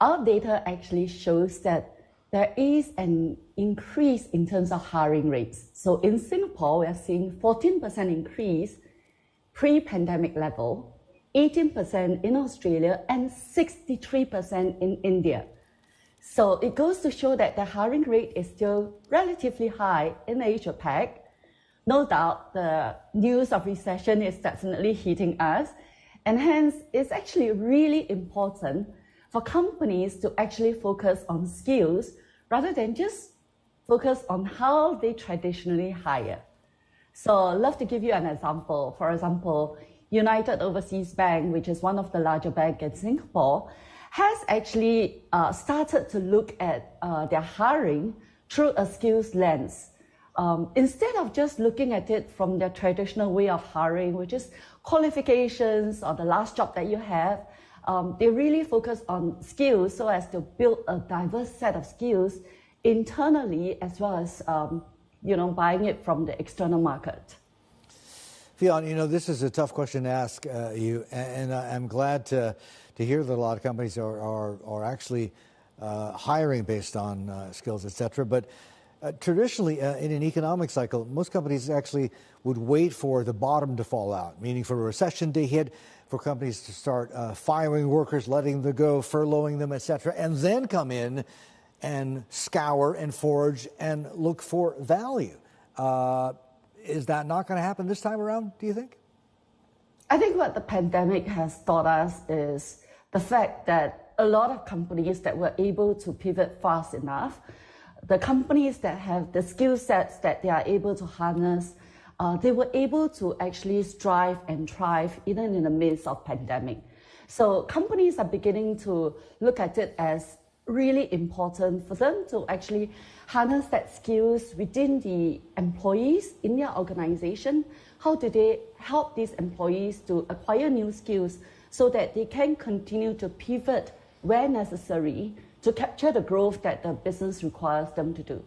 our data actually shows that there is an increase in terms of hiring rates. So in Singapore, we are seeing 14% increase pre-pandemic level, 18% in Australia, and 63% in India. So it goes to show that the hiring rate is still relatively high in Asia Pac. No doubt the news of recession is definitely hitting us, and hence it's actually really important for companies to actually focus on skills rather than just focus on how they traditionally hire. So I'd love to give you an example. For example, United Overseas Bank, which is one of the larger banks in Singapore, has actually started to look at their hiring through a skills lens. Instead of just looking at it from their traditional way of hiring, which is qualifications or the last job that you have, they really focus on skills so as to build a diverse set of skills internally as well as buying it from the external market. Fionn, this is a tough question to ask you, and I'm glad to hear that a lot of companies are actually hiring based on skills, etc. But traditionally, in an economic cycle, most companies actually would wait for the bottom to fall out, meaning for a recession to hit, for companies to start firing workers, letting them go, furloughing them, etc., and then come in and scour and forage and look for value. Is that not going to happen this time around, do you think? I think what the pandemic has taught us is the fact that a lot of companies that were able to pivot fast enough, the companies that have the skill sets that they are able to harness, they were able to actually strive and thrive even in the midst of pandemic. So companies are beginning to look at it as really important for them to actually harness that skills within the employees in their organization. How do they help these employees to acquire new skills so that they can continue to pivot where necessary to capture the growth that the business requires them to do?